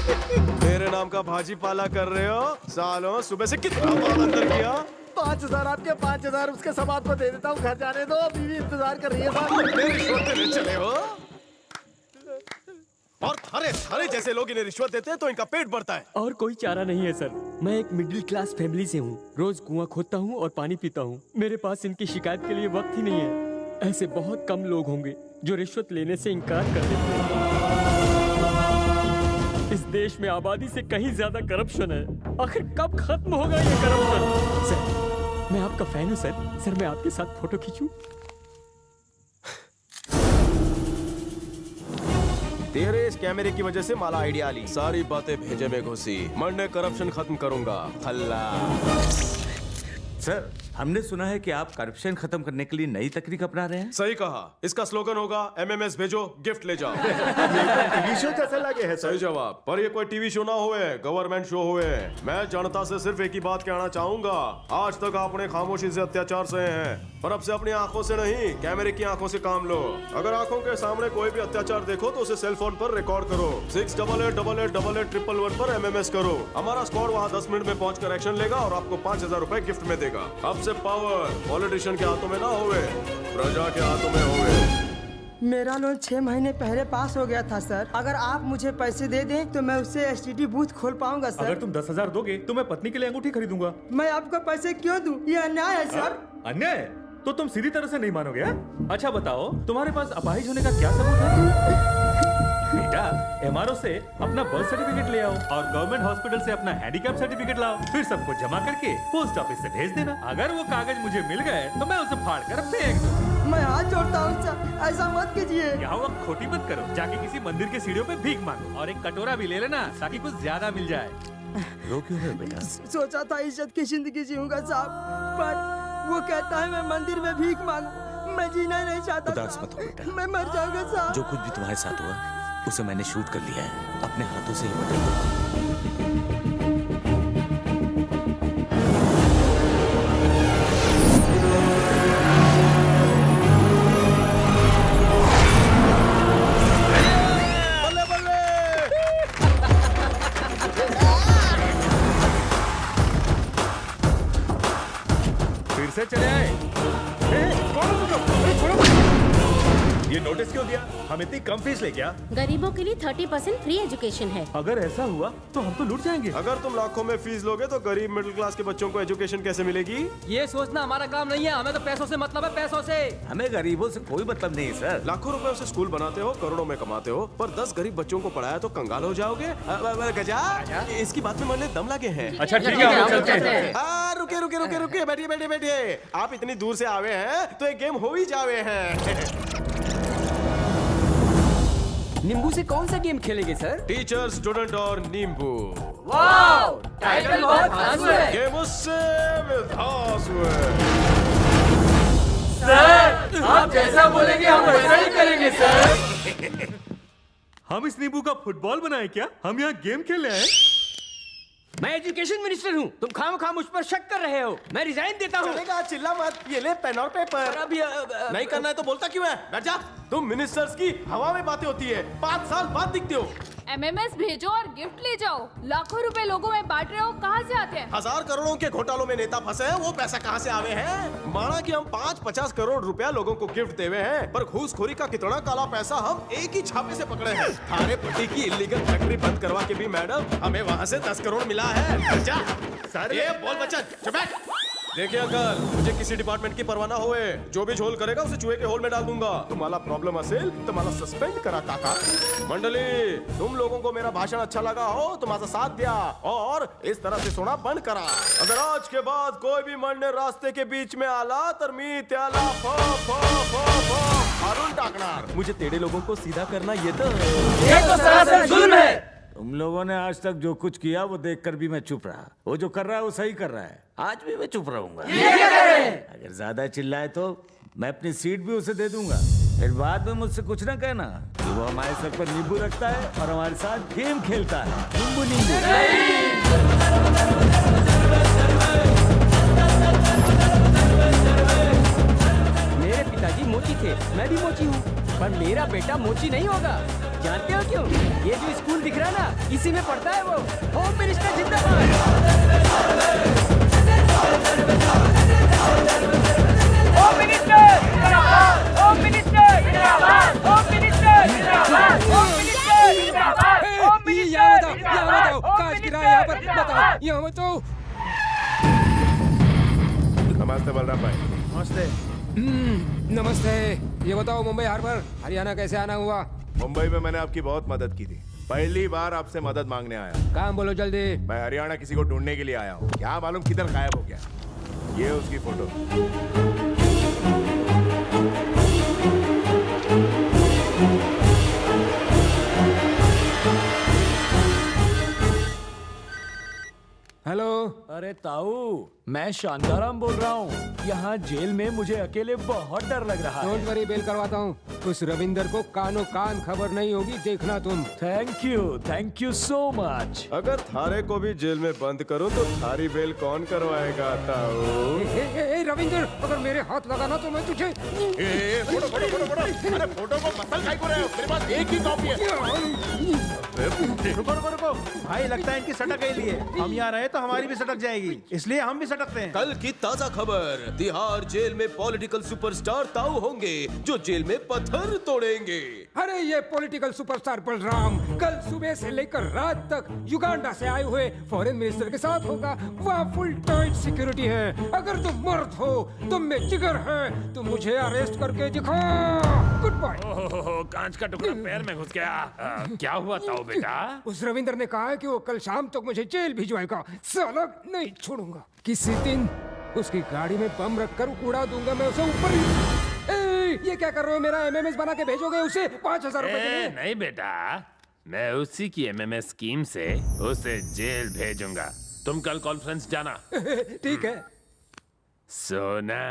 मेरे नाम का भाजी पाला कर रहे हो सालों? सुबह से कितना माल अंदर किया? 5,000 आपके 5,000 उसके समाज को दे देता हूँ। घर जाने दो, बीवी इंतजार कर रही है साहब। मेरी रिश्वत देने चले हो? और थारे थारे जैसे लोग इन्हें रिश्वत देते हैं तो इनका पेट भरता है। और कोई चारा नहीं है सर। मैं एक मिडिल क्लास फैमिली से हूँ। रोज कुआं खोदता हूँ और पानी पीता हूँ। मेरे पास इनकी शिकायत के लिए वक्त ही नहीं है। ऐसे बहुत कम लोग होंगे जो रिश्वत लेने से इनकार कर देते हैं। इस देश में आबादी से कहीं ज्यादा करप्शन है। आखिर कब खत्म होगा ये करप्शन? सर, मैं आपका फैन हूँ सर। सर, मैं आपके साथ फोटो खींचूं? तेरे इस कैमरे की वजह से माला आइडिया ली, सारी बातें भेजे में घुसी। मैं करप्शन खत्म करूंगा। खल्ला। सर, हमने सुना है कि आप करप्शन खत्म करने के लिए नई तकनीक अपना रहे हैं। सही कहा। इसका स्लोगन होगा MMS भेजो गिफ्ट ले जाओ। टीवी शो जैसे लगे है सही जवाब। पर ये कोई टीवी शो ना हुए, गवर्नमेंट शो हुए। मैं जनता से सिर्फ एक ही बात कहना चाहूंगा। आज तक आपने खामोशी से अत्याचार सहे हैं, पर अब से अपनी आंखों से नहीं, कैमरे की आंखों से काम लो। अगर आंखों के सामने कोई भी अत्याचार देखो तो उसे सेल फोन पर रिकॉर्ड करो। 68888811 पर MMS करो। हमारा स्क्वाड वहाँ 10 मिनट में पहुँच कर एक्शन लेगा और आपको 5,000 रुपए गिफ्ट में देगा। अब से पावर पॉलिटिशियन के हाथों में ना होवे, प्रजा के हाथों में होवे। मेरा लोन 6 महीने पहले पास हो गया था सर। अगर आप मुझे पैसे दे दें तो मैं उससे STD बूथ खोल पाऊंगा सर। अगर तुम 10,000 दोगे तो मैं पत्नी के लिए अंगूठी खरीदूंगा। मैं आपको पैसे क्यों दूं? ये अन्याय है सर। अन्याय? तो तुम सीधी तरह से नहीं मानोगे हाँ? अच्छा बताओ, तुम्हारे पास अपाहिज होने का क्या सबूत है? बेटा, MRO से अपना बर्थ सर्टिफिकेट ले आओ और गवर्नमेंट हॉस्पिटल से अपना हैंडीकैप सर्टिफिकेट लाओ। फिर सबको जमा करके पोस्ट ऑफिस से भेज देना। अगर वो कागज मुझे मिल गए तो मैं उसे फाड़ कर फेंक दूं। मैं हाथ जोड़ता हूँ सर, ऐसा मत कीजिए। यहाँ वक्त खोटी मत करो। जाके किसी मंदिर के सीढ़ियों पे भीख मांगो और एक कटोरा भी ले लेना ताकि कुछ ज्यादा मिल जाए। रो क्यों है बेटा? सोचा था इज्जत की जिंदगी जीऊंगा साहब, पर वो कहता है मैं मंदिर में भीख मांगू। मैं जीना नहीं चाहता। उदास मत हो बेटा। मैं मर जाऊंगा साहब। जो कुछ भी तुम्हारे साथ हुआ उसे मैंने शूट कर लिया है। अपने हाथों से ही बदल दो। बल्ले बल्ले। फिर से चले आए। कौन हो तुम? छोड़ो। ये नोटिस क्यों दिया? हम इतनी कम फीस ले क्या? गरीबों के लिए 30% फ्री एजुकेशन है। अगर ऐसा हुआ तो हम तो लूट जाएंगे। अगर तुम लाखों में फीस लोगे तो गरीब मिडिल क्लास के बच्चों को एजुकेशन कैसे मिलेगी? ये सोचना हमारा काम नहीं है। हमें तो पैसों से मतलब है, पैसों से। हमें गरीबों से कोई मतलब नहीं है सर। लाखों रुपए से स्कूल बनाते हो, करोड़ों में कमाते हो, पर 10 गरीब बच्चों को पढ़ाया तो कंगाल हो जाओगे। गजा, इसकी बात में मन दम लगे हैं। अच्छा ठीक है, हम लोग चलते हैं। रुके रुके रुके रुके, बैठिए बैठिए बैठिए। आप इतनी दूर से आवे हैं तो एक गेम हो ही जावे हैं। नींबू से कौन सा गेम खेलेंगे सर? टीचर, स्टूडेंट और नींबू। वाओ, टाइटल बहुत खास है। गेम उससे विधास हुए। सर, आप जैसा बोलेंगे हम वैसा ही करेंगे सर। हम इस नींबू का फुटबॉल बनाए क्या? हम यहाँ गेम खेल रहे हैं। मैं एजुकेशन मिनिस्टर हूँ। तुम खामखा मुझ पर शक कर रहे हो। मैं रिजाइन देता हूँ। चलेगा, चिल्ला मत। ये ले पेन और पेपर। अभी नहीं करना है तो बोलता क्यों है? बैठ जा। तुम मिनिस्टर्स की हवा में बातें होती है। 5 साल बाद दिखते हो। MMS भेजो और गिफ्ट ले जाओ। लाखों रुपए लोगों में बांट रहे हो, कहाँ से आते हैं? 1000 करोड़ों के घोटालों में नेता फंसे हैं, वो पैसा कहाँ से आवे हैं? माना कि हम 5-50 करोड़ रुपया लोगों को गिफ्ट देवे हैं, पर घूसखोरी का कितना काला पैसा हम एक ही छापे से पकड़े हैं। थारे पट्टी की इलीगल फैक्ट्री बंद करवा के भी मैडम हमें वहाँ से 10 करोड़ मिला है। जा ये बोल बच्चा, चुप बैठ। देखिए अंकल, मुझे किसी डिपार्टमेंट की परवाह ना होए। जो भी झोल करेगा उसे चूहे के होल में डाल दूंगा। तुम्हारा प्रॉब्लम असेल तुम्हारा सस्पेंड करा काका। मंडली, तुम लोगों को मेरा भाषण अच्छा लगा हो तो माझा साथ दिया और इस तरह से सुना बंद करा। अगर आज के बाद कोई भी मंडे रास्ते के बीच में आला तर मी त्याला मारून टाकणार। मुझे टेढ़े लोगों को सीधा करना ये तो सरासर जुल्म है। तुम लोगों ने आज तक जो कुछ किया वो देखकर भी मैं चुप रहा। वो जो कर रहा है वो सही कर रहा है। आज भी मैं चुप रहूंगा। अगर ज्यादा चिल्लाए तो मैं अपनी सीट भी उसे दे दूंगा। फिर बाद में मुझसे कुछ ना कहना कि वो हमारे सर पर नींबू रखता है और हमारे साथ गेम खेलता है। नींबू नींबू। मेरे पिताजी मोची थे, मैं भी मोची हूँ, पर मेरा बेटा मोची नहीं होगा। जानते हो क्यों? ये जो स्कूल दिख रहा है ना, इसी में पढ़ता है वो। होम मिनिस्टर जिंदाबाद। नमस्ते बलराम भाई। नमस्ते। ये बताओ मुंबई हार्बर हरियाणा कैसे आना हुआ? मुंबई में मैंने आपकी बहुत मदद की थी। पहली बार आपसे मदद मांगने आया। काम बोलो जल्दी। मैं हरियाणा किसी को ढूंढने के लिए आया हूँ। क्या मालूम किधर गायब हो गया। ये उसकी फोटो। हेलो। अरे ताऊ, मैं शांताराम बोल रहा हूँ। यहाँ जेल में मुझे अकेले बहुत डर लग रहा है। डोंट वरी, बेल करवाता हूँ। उस रविंदर को कानो कान खबर नहीं होगी, देखना तुम। Thank you so much. अगर थारे को भी जेल में बंद करो तो थारी बेल कौन करवाएगा ताऊ? रविंदर, अगर मेरे हाथ लगाना तो मैं तुझे। Photo photo photo photo. अरे फोटो को मसल काहे को रहे हो? मेरे पास एक ही कॉपी है। रुको रुको रुको भाई, लगता है इनकी सटक गई लिए। हम यहाँ रहे तो हमारी भी सटक जाएगी, इसलिए हम भी सटकते हैं। कल की ताजा खबर, तिहाड़ जेल में पॉलिटिकल सुपरस्टार ताऊ होंगे जो जेल में पत्थर तोड़ेंगे। अरे ये पॉलिटिकल सुपरस्टार बलराम कल सुबह से लेकर रात तक युगांडा से आए हुए फॉरेन मिनिस्टर के साथ होगा। वहाँ फुल टाइट सिक्योरिटी है। अगर तुम मर्द हो, तुम में जिगर है, तो मुझे अरेस्ट करके दिखाओ। Goodbye. कांच का टुकड़ा पैर में घुस गया। क्या हुआ ताऊ बेटा? उस रविंदर ने कहा है कि वो कल शाम तक मुझे जेल भिजवाएगा। साला नहीं छोड़ूंगा। किसी दिन उसकी गाड़ी में बम रखकर उड़ा दूंगा मैं उसे ऊपर ही। ये क्या कर रहे हो? मेरा एमएमएस बना के भेजोगे उसे 5,000 रुपए के लिए? नहीं बेटा, मैं उसी की एमएमएस स्कीम से उसे जेल भेजूंगा। तुम कल कॉन्फ्रेंस जाना। ठीक है। सोना।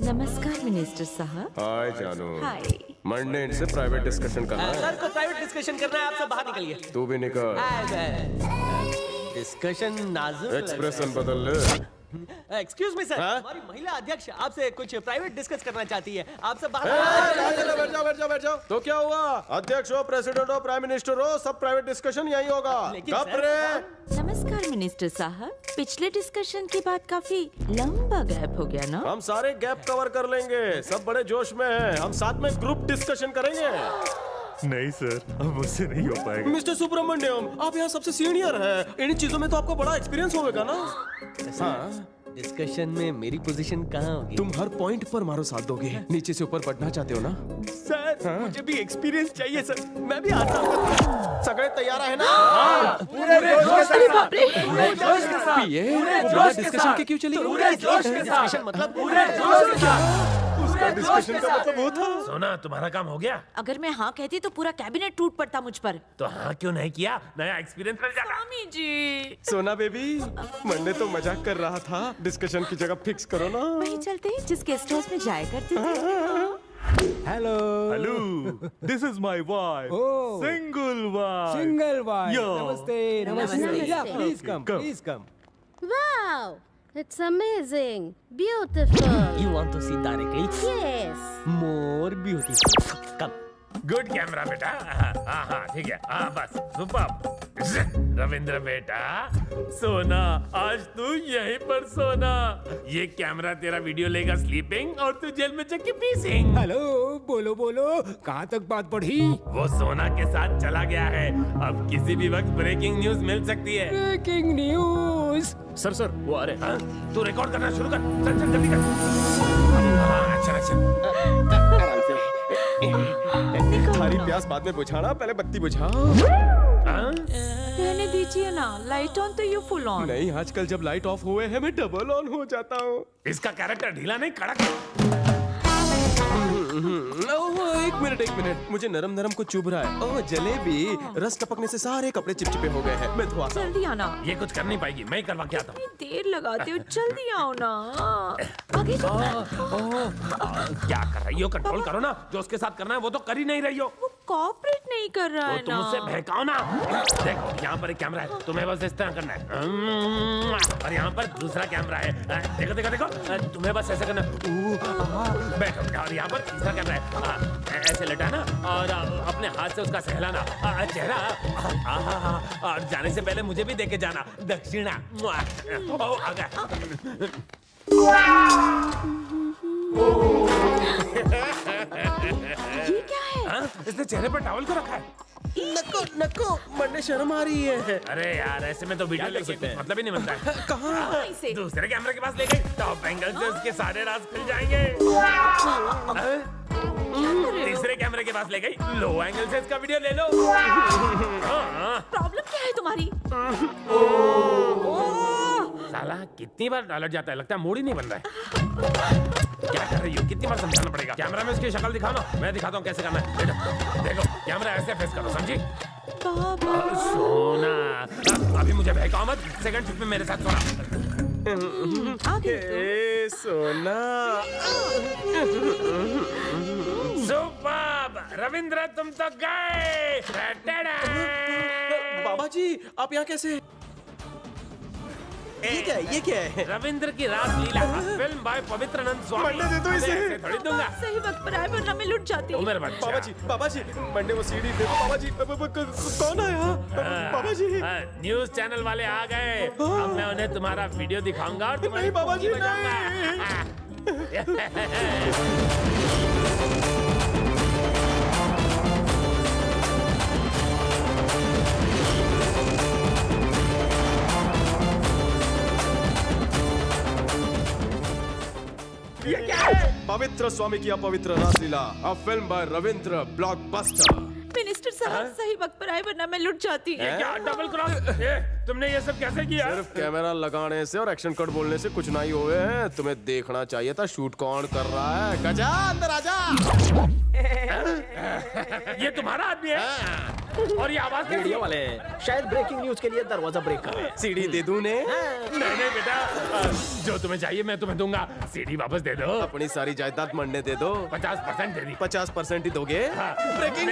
नमस्कार मिनिस्टर साहब। हाय जानू। हाय। मंडे इनसे प्राइवेट डिस्कशन करना है। सर को प्राइवेट डिस्कशन करना है, आप सब बाहर निकलिए। तू भी निकल। डिस्कशन नाजुक। एक्सप्रेशन बदल ले। एक्सक्यूज मी सर, हाँ? हमारी महिला अध्यक्ष आपसे कुछ प्राइवेट डिस्कस करना चाहती है। आप सब बाहर बैठ जाओ बैठ जाओ बैठ जाओ। तो क्या हुआ? अध्यक्ष हो, प्रेसिडेंट हो, प्राइम मिनिस्टर हो, सब प्राइवेट डिस्कशन यही होगा। लेकिन कब सर, रे? नमस्कार मिनिस्टर साहब। पिछले डिस्कशन के बाद काफी लंबा गैप हो गया ना? हम सारे गैप कवर कर लेंगे। सब बड़े जोश में हैं। हम साथ में ग्रुप डिस्कशन करेंगे। नहीं सर, अब मुझसे नहीं हो पाएगा। मिस्टर सुब्रमण्यम, आप यहाँ सबसे सीनियर हैं। इन चीजों में तो आपको बड़ा एक्सपीरियंस होगा ना? हाँ। डिस्कशन में मेरी पोजीशन कहाँ होगी? तुम हर पॉइंट पर मारो साथ दोगे। नीचे से ऊपर बढ़ना चाहते हो ना? सर, मुझे भी एक्सपीरियंस चाहिए सर। मैं भी आता हूँ। सगळे तैयार है ना? अरे बाप रे। डिस्कशन के क्यों चली? डिस्कशन मतलब डिस्कशन का मतलब वो था। सोना, तुम्हारा काम हो गया? अगर मैं हाँ कहती तो पूरा कैबिनेट टूट पड़ता मुझ पर। तो हाँ क्यों नहीं किया? नया एक्सपीरियंस मिल जाता। स्वामी जी। सोना बेबी, मंडे तो मजाक कर रहा था। डिस्कशन की जगह फिक्स करो ना। वही चलते जिस गेस्ट हाउस में जाया करते थे। Hello. Hello, this is my wife. Oh. Single wife. Single wife. Yo. नमस्ते नमस्ते। नमस्ते। या please come please come. Wow, it's amazing, beautiful. You want to see directly? Yes. More beautiful. Come. Good camera बेटा। हाँ हाँ ठीक है। हाँ बस सुपर। रविंद्र बेटा, सोना आज तू यहीं पर सोना। ये कैमरा तेरा वीडियो लेगा स्लीपिंग और तू जेल में चक्की पीसिंग। हेलो, बोलो बोलो, कहाँ तक बात बढ़ी? वो सोना के साथ चला गया है। अब किसी भी वक्त ब्रेकिंग न्यूज मिल सकती है। Breaking news. सर वो आ रहे हैं। तू रिकॉर्ड करना शुरू कर। चल चल जल्दी कर। हाँ, अच्छा थारी प्यास बाद में बुझाना, पहले बत्ती बुझाओ। रहने दीजिए ना, लाइट ऑन तो यू फुल ऑन। नहीं, आजकल जब लाइट ऑफ हुए हैं मैं डबल ऑन हो जाता हूँ। इसका कैरेक्टर ढीला नहीं, कड़क है। एक मिनट, मुझे नरम नरम को चुभ रहा है। ओह जलेबी, रस टपकने से सारे कपड़े चिपचिपे हो गए हैं। मैं धोआ। जल्दी आना। ये कुछ कर नहीं पाएगी, मैं ही करवा के आता हूँ। इतनी देर लगाते हो, जल्दी आओ ना। आगे क्या कर रही हो? कंट्रोल करो ना। जो उसके साथ करना है वो तो कर ही नहीं रही हो। वो कोऑपरेट नहीं नहीं कर रहा है तुम ना। मुझसे बहकाओ ना। देख यहाँ पर एक कैमरा है, तुम्हें बस इस तरह करना है। और यहाँ पर दूसरा कैमरा है, देखो देखो देखो, तुम्हें बस ऐसे करना है। बैठो। और यहाँ पर तीसरा कैमरा है, ऐसे लटाना और अपने हाथ से उसका सहलाना चेहरा। और जाने से पहले मुझे भी देके जाना, दक्षिणा। ओ आ गया। ये क्या है? हाँ? इसने चेहरे पर टॉवल को रखा है। नको नको, मरने शर्म आ रही है। अरे यार ऐसे में तो वीडियो लेके कुछ मतलब ही नहीं बनता है। कहाँ? इसे दूसरे कैमरे के पास ले गई, टॉप एंगल से उसके सारे राज खुल जाएंगे। तीसरे कैमरे के पास ले गई, लो एंगल से इसका वीडियो ले लो। प्रॉब्लम क्या है तुम्हारी? साला कितनी बार अलर्ट जाता है, लगता है मूड ही नहीं बन रहा है। क्या कर रही हो? कितनी बार समझाना पड़ेगा? कैमरा में उसकी शक्ल दिखाओ ना, मैं दिखाता हूँ कैसे करना है। देखो देखो, कैमरा ऐसे फेस करो, समझी? सोना अभी मुझे बहकाओ मत, सेकंड शिफ्ट में मेरे साथ सोना। ए सोना। सुपर्ब! रविंद्र तुम तो गए। बाबा जी आप यहाँ कैसे? ये क्या है? ये क्या है? रविंद्र की रासलीला, फिल्म बाय पवित्रनंद स्वामी। मरने दे दो इसे। ऐसे थोड़ी दूंगा। सही वक्त पर आए वरना मैं लुट जाती। ओ मेरे बच्चा। बाबा जी मंडे वो सीढ़ी दे दो। बाबा जी कौन आया? बाबा जी न्यूज चैनल वाले आ गए। अब मैं उन्हें तुम्हारा वीडियो दिखाऊंगा और तुम्हारी नहीं बाबा जी पूंजी नहीं। बजाऊंगा। ये क्या है? पवित्र स्वामी की अपवित्र रासलीला, a film by Ravindra, blockbuster. Minister साहब सही वक्त पर आए वरना मैं लुट जाती। ये क्या डबल क्रॉस? तुमने ये सब कैसे किया? सिर्फ कैमरा लगाने से और एक्शन कट बोलने से कुछ नहीं हुए हैं। तुम्हें देखना चाहिए था शूट कौन कर रहा है। गजा अंदर आजा। ये तुम्हारा आदमी है और ये आवाज कैसी है? वाले शायद ब्रेकिंग न्यूज के लिए दरवाजा ब्रेक कर रहे हैं। सीढ़ी दे दूं ने? नहीं बेटा, जो तुम्हें चाहिए मैं तुम्हें दूंगा। सीढ़ी वापस दे दो। अपनी सारी जायदाद मंडे दे दो। 50% दे दी। 50% ही दोगे? हाँ। ब्रेकिंग